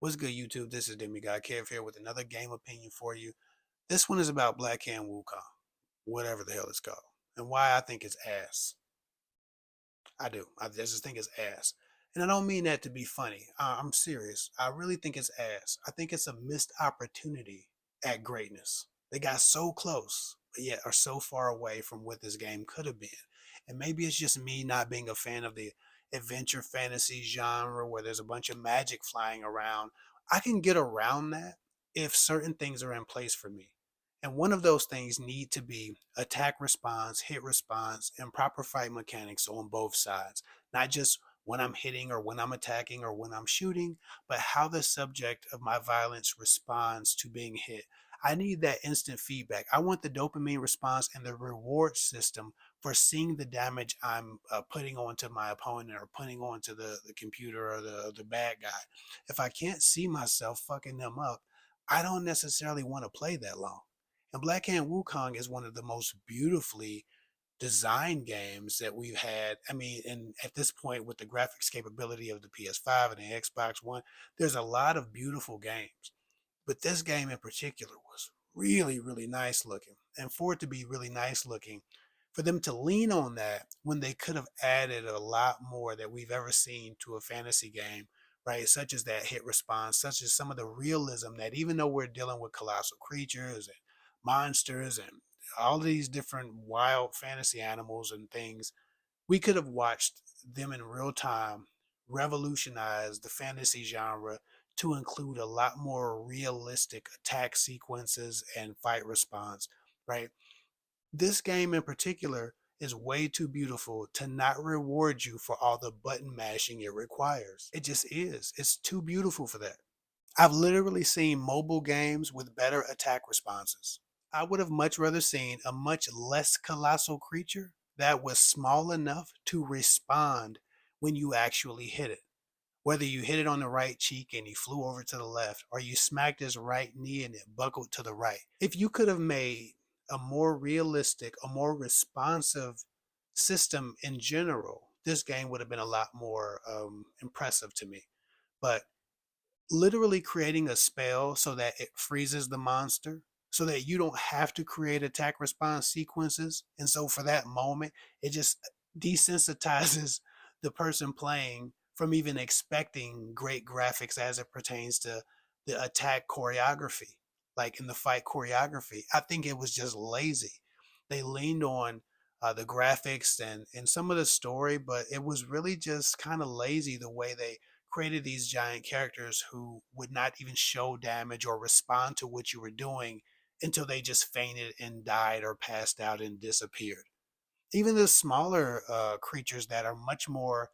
What's good, YouTube? This is Demigod Kev here with another game opinion for you. This one is about Black Myth Wukong, whatever the hell it's called, and why I think it's ass. I do. I just think it's ass. And I don't mean that to be funny. I'm serious. I really think it's ass. I think it's a missed opportunity at greatness. They got so close, but yet are so far away from what this game could have been. And maybe it's just me not being a fan of the adventure fantasy genre where there's a bunch of magic flying around. I can get around that if certain things are in place for me. And one of those things need to be attack response, hit response, and proper fight mechanics on both sides. Not just when I'm hitting or when I'm attacking or when I'm shooting, but how the subject of my violence responds to being hit. I need that instant feedback. I want the dopamine response and the reward system for seeing the damage I'm putting onto my opponent or putting onto the computer or the bad guy. If I can't see myself fucking them up, I don't necessarily want to play that long. And Black Hand Wukong is one of the most beautifully designed games that we've had. I mean, and at this point, with the graphics capability of the PS5 and the Xbox One, there's a lot of beautiful games. But this game in particular was really, really nice looking. And for it to be really nice looking, for them to lean on that when they could have added a lot more that we've ever seen to a fantasy game, right? Such as that hit response, such as some of the realism that even though we're dealing with colossal creatures and monsters and all these different wild fantasy animals and things, we could have watched them in real time revolutionize the fantasy genre to include a lot more realistic attack sequences and fight response, right? This game in particular is way too beautiful to not reward you for all the button mashing it requires. It just is. It's too beautiful for that. I've literally seen mobile games with better attack responses. I would have much rather seen a much less colossal creature that was small enough to respond when you actually hit it. Whether you hit it on the right cheek and he flew over to the left, or you smacked his right knee and it buckled to the right. If you could have made a more realistic, a more responsive system in general, this game would have been a lot more impressive to me. But literally creating a spell so that it freezes the monster so that you don't have to create attack response sequences. And so for that moment, it just desensitizes the person playing from even expecting great graphics as it pertains to the attack choreography, like in the fight choreography. I think it was just lazy. They leaned on the graphics and some of the story, but it was really just kind of lazy the way they created these giant characters who would not even show damage or respond to what you were doing until they just fainted and died or passed out and disappeared. Even the smaller creatures that are much more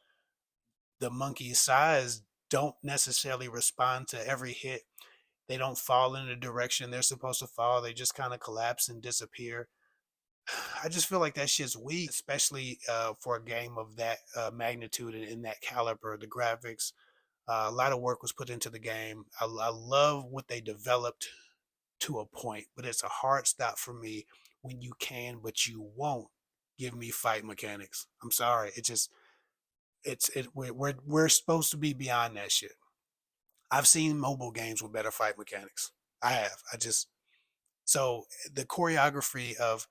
the monkey size don't necessarily respond to every hit. They don't fall in the direction they're supposed to fall. They just kind of collapse and disappear. I just feel like that shit's weak, especially for a game of that magnitude and in that caliber. The graphics, a lot of work was put into the game. I love what they developed to a point, but it's a hard stop for me when you can, but you won't give me fight mechanics. I'm sorry. It just we're supposed to be beyond that shit. I've seen mobile games with better fight mechanics. I have. I just so the choreography of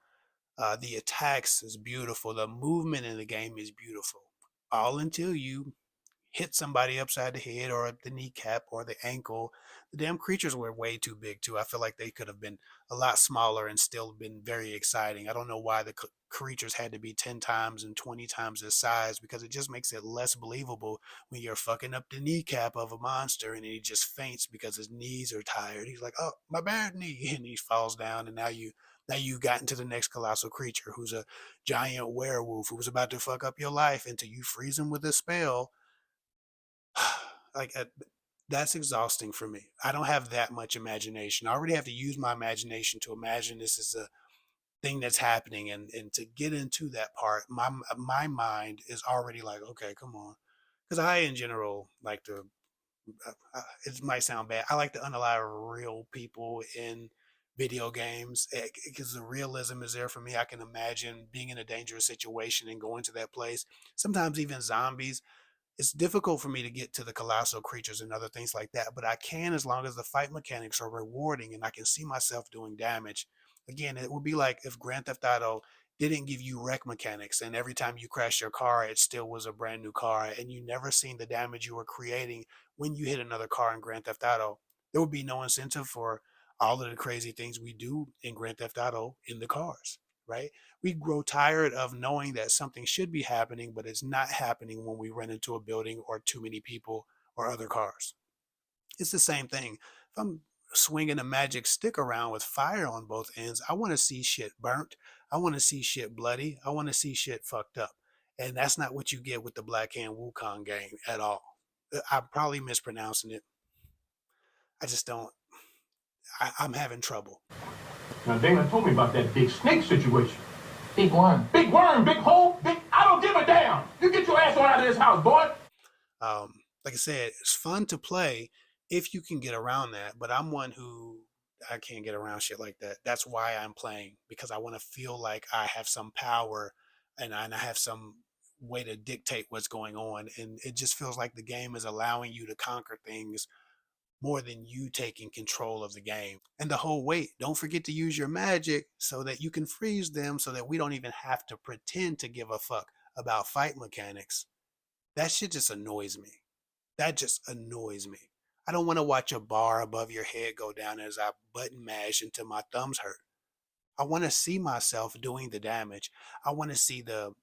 the attacks is beautiful. The movement in the game is beautiful. All until you hit somebody upside the head or the kneecap or the ankle. The damn creatures were way too big too. I feel like they could have been a lot smaller and still been very exciting. I don't know why the creatures had to be 10 times and 20 times the size because it just makes it less believable when you're fucking up the kneecap of a monster and he just faints because his knees are tired. He's like, "Oh, my bad knee," and he falls down, and now you've gotten to the next colossal creature who's a giant werewolf who's about to fuck up your life until you freeze him with a spell. like that's exhausting for me. I don't have that much imagination. I already have to use my imagination to imagine this is a thing that's happening, and to get into that part, my mind is already like, okay, come on, because I in general like to. It might sound bad. I like to unalive real people in video games because the realism is there for me. I can imagine being in a dangerous situation and going to that place. Sometimes even zombies. It's difficult for me to get to the colossal creatures and other things like that, but I can as long as the fight mechanics are rewarding and I can see myself doing damage. Again, it would be like if Grand Theft Auto didn't give you wreck mechanics and every time you crashed your car, it still was a brand new car and you never seen the damage you were creating when you hit another car in Grand Theft Auto. There would be no incentive for all of the crazy things we do in Grand Theft Auto in the cars, right? We grow tired of knowing that something should be happening, but it's not happening when we run into a building or too many people or other cars. It's the same thing. If I'm swinging a magic stick around with fire on both ends, I want to see shit burnt. I want to see shit bloody. I want to see shit fucked up. And that's not what you get with the Black Hand Wukong game at all. I'm probably mispronouncing it. I just don't. I'm having trouble. Now, Dana told me about that big snake situation. Big worm. Big worm, big hole, big. I don't give a damn. You get your ass on out of this house, boy. Like I said, it's fun to play if you can get around that. But I'm one who I can't get around shit like that. That's why I'm playing because I want to feel like I have some power and I have some way to dictate what's going on. And it just feels like the game is allowing you to conquer things more than you taking control of the game. And the whole wait, don't forget to use your magic so that you can freeze them so that we don't even have to pretend to give a fuck about fight mechanics. That shit just annoys me. That just annoys me. I don't want to watch a bar above your head go down as I button mash until my thumbs hurt. I want to see myself doing the damage. I want to see the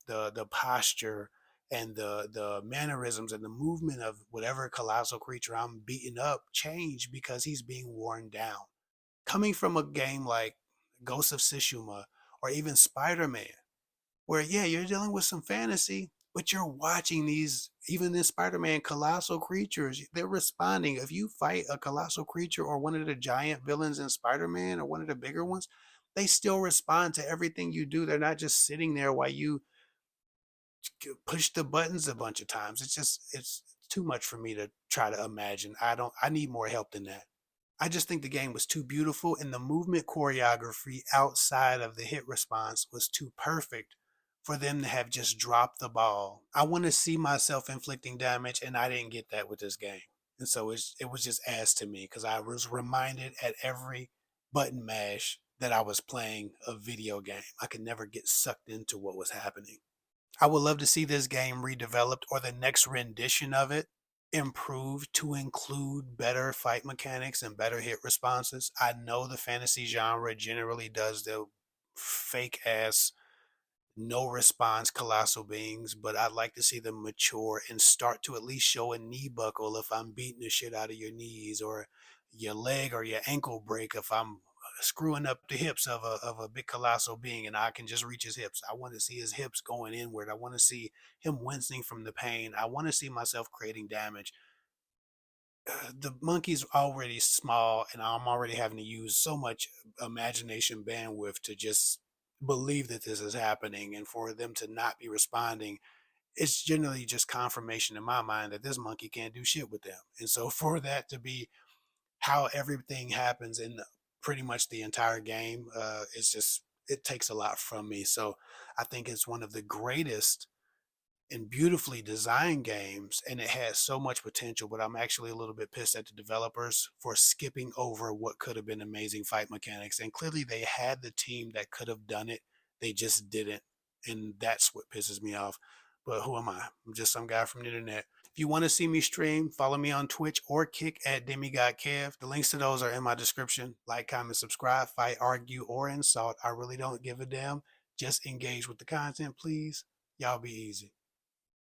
posture and the mannerisms and the movement of whatever colossal creature I'm beating up change because he's being worn down. Coming from a game like Ghost of Tsushima or even Spider-Man, where yeah, you're dealing with some fantasy, but you're watching these, even in Spider-Man, colossal creatures, they're responding. If you fight a colossal creature or one of the giant villains in Spider-Man or one of the bigger ones, they still respond to everything you do. They're not just sitting there while you push the buttons a bunch of times. It's too much for me to try to imagine. I need more help than that. I just think the game was too beautiful and the movement choreography outside of the hit response was too perfect for them to have just dropped the ball. I want to see myself inflicting damage and I didn't get that with this game. And so it was just ass to me because I was reminded at every button mash that I was playing a video game. I could never get sucked into what was happening. I would love to see this game redeveloped or the next rendition of it improved to include better fight mechanics and better hit responses. I know the fantasy genre generally does the fake ass no response colossal beings, but I'd like to see them mature and start to at least show a knee buckle if I'm beating the shit out of your knees, or your leg or your ankle break if I'm screwing up the hips of a big colossal being and I can just reach his hips. I want to see his hips going inward. I want to see him wincing from the pain. I want to see myself creating damage. The monkey's already small and I'm already having to use so much imagination bandwidth to just believe that this is happening, and for them to not be responding, it's generally just confirmation in my mind that this monkey can't do shit with them. And so for that to be how everything happens in pretty much the entire game, it's just, it takes a lot from me. So I think it's one of the greatest and beautifully designed games, and it has so much potential, but I'm actually a little bit pissed at the developers for skipping over what could have been amazing fight mechanics. And clearly they had the team that could have done it, they just didn't. And that's what pisses me off. But who am I? I'm just some guy from the internet. If you want to see me stream, follow me on Twitch or Kick at Demigod Kev. The links to those are in my description. Like, comment, subscribe, fight, argue, or insult. I really don't give a damn. Just engage with the content, please. Y'all be easy.